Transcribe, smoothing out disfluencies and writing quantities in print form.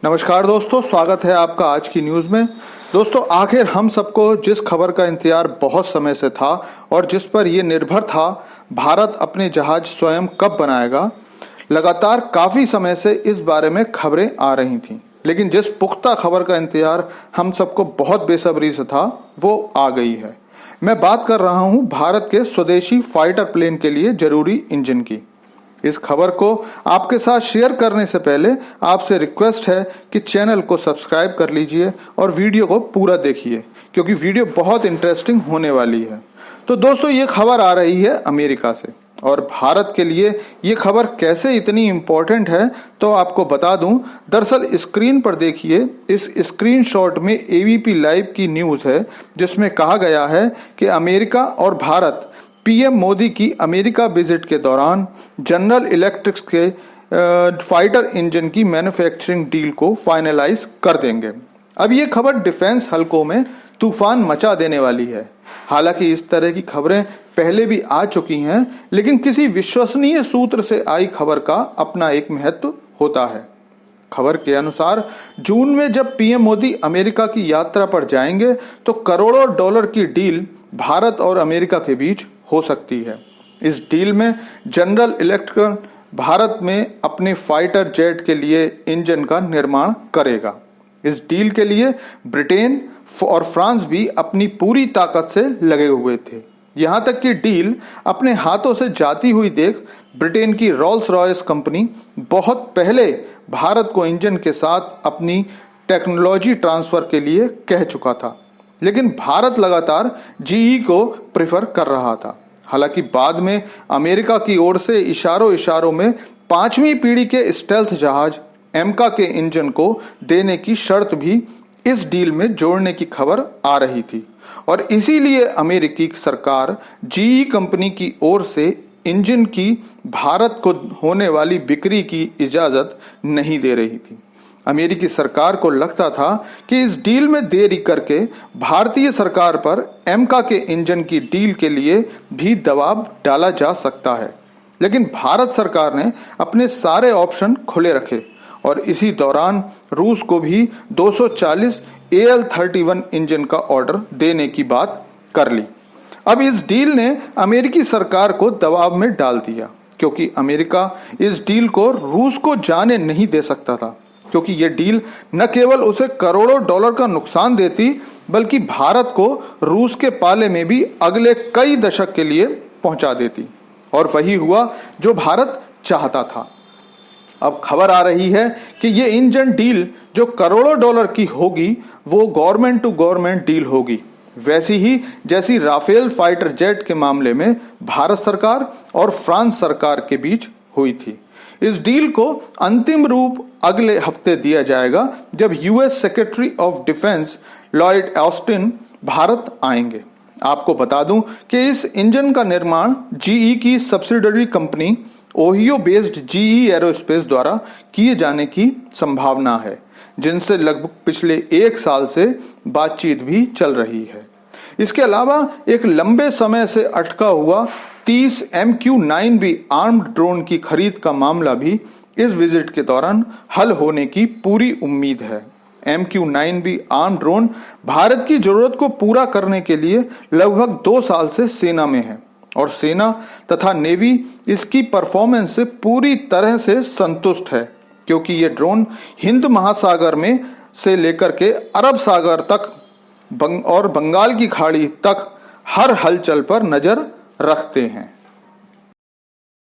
नमस्कार दोस्तों, स्वागत है आपका आज की न्यूज़ में। दोस्तों, आखिर हम सबको जिस खबर का इंतजार बहुत समय से था और जिस पर यह निर्भर था, भारत अपने जहाज स्वयं कब बनाएगा, लगातार काफ़ी समय से इस बारे में खबरें आ रही थीं। लेकिन जिस पुख्ता खबर का इंतजार हम सबको बहुत बेसब्री से था, वो आ गई है। मैं बात कर रहा हूँ भारत के स्वदेशी फाइटर प्लेन के लिए जरूरी इंजन की। इस खबर को आपके साथ शेयर करने से पहले आपसे रिक्वेस्ट है कि चैनल को सब्सक्राइब कर लीजिए और वीडियो को पूरा देखिए, क्योंकि वीडियो बहुत इंटरेस्टिंग होने वाली है। तो दोस्तों, ये खबर आ रही है अमेरिका से, और भारत के लिए ये खबर कैसे इतनी इम्पोर्टेंट है तो आपको बता दूं। दरअसल स्क्रीन पर देखिए, इस स्क्रीनशॉट में एबीपी लाइव की न्यूज़ है, जिसमें कहा गया है कि अमेरिका और भारत पीएम मोदी की अमेरिका विजिट के दौरान जनरल इलेक्ट्रिक के फाइटर इंजन की मैन्युफैक्चरिंग डील को फाइनलाइज कर देंगे। अब ये खबर डिफेंस हलकों में तूफान मचा देने वाली है। हालांकि इस तरह की खबरें पहले भी आ चुकी हैं, लेकिन किसी विश्वसनीय सूत्र से आई खबर का अपना एक महत्व होता है। खबर के अनुसार जून में जब पीएम मोदी अमेरिका की यात्रा पर जाएंगे तो करोड़ों डॉलर की डील भारत और अमेरिका के बीच हो सकती है। इस डील में जनरल इलेक्ट्रिक भारत में अपने फाइटर जेट के लिए इंजन का निर्माण करेगा। इस डील के लिए ब्रिटेन और फ्रांस भी अपनी पूरी ताकत से लगे हुए थे। यहां तक कि डील अपने हाथों से जाती हुई देख ब्रिटेन की रोल्स रॉयस कंपनी बहुत पहले भारत को इंजन के साथ अपनी टेक्नोलॉजी ट्रांसफर के लिए कह चुका था, लेकिन भारत लगातार जीई को प्रेफर कर रहा था। हालांकि बाद में अमेरिका की ओर से इशारों में 5वीं पीढ़ी के स्टेल्थ जहाज एमका के इंजन को देने की शर्त भी इस डील में जोड़ने की खबर आ रही थी, और इसीलिए अमेरिकी सरकार जीई कंपनी की ओर से इंजन की भारत को होने वाली बिक्री की इजाजत नहीं दे रही थी। अमेरिकी सरकार को लगता था कि इस डील में देरी करके भारतीय सरकार पर एमका के इंजन की डील के लिए भी दबाव डाला जा सकता है, लेकिन भारत सरकार ने अपने सारे ऑप्शन खुले रखे और इसी दौरान रूस को भी 240 AL-31 इंजन का ऑर्डर देने की बात कर ली। अब इस डील ने अमेरिकी सरकार को दबाव में डाल दिया, क्योंकि अमेरिका इस डील को रूस को जाने नहीं दे सकता था, क्योंकि ये डील न केवल उसे करोड़ों डॉलर का नुकसान देती, बल्कि भारत को रूस के पाले में भी अगले कई दशक के लिए पहुंचा देती। और वही हुआ जो भारत चाहता था। अब खबर आ रही है कि ये इंजन डील जो करोड़ों डॉलर की होगी, वो गवर्नमेंट टू गवर्नमेंट डील होगी, वैसी ही जैसी राफेल फाइटर जेट के मामले में भारत सरकार और फ्रांस सरकार के बीच हुई थी। इस डील को अंतिम रूप अगले हफ्ते दिया जाएगा, जब US secretary of defence Lloyd Austin Bharat आएंगे। आपको बता दूं कि इस इंजन का निर्माण जीई की subsidiary company Ohio based GE aerospace द्वारा किए जाने की संभावना है, जिनसे लगभग पिछले 1 साल से बातचीत भी चल रही है। इसके अलावा एक लंबे समय से अटका हुआ 30 MQ-9B आर्म्ड ड्रोन की खरीद का मामला भी इस विजिट के दौरान हल होने की पूरी उम्मीद है। MQ-9B आर्म्ड ड्रोन भारत की जरूरत को पूरा करने के लिए लगभग 2 साल से सेना में है, और सेना तथा नेवी इसकी परफॉर्मेंस से पूरी तरह से संतुष्ट है, क्योंकि ये ड्रोन हिंद महासागर में से लेकर के अरब सागर तक और बंगाल की खाड़ी तक हर हलचल पर नजर रखते हैं।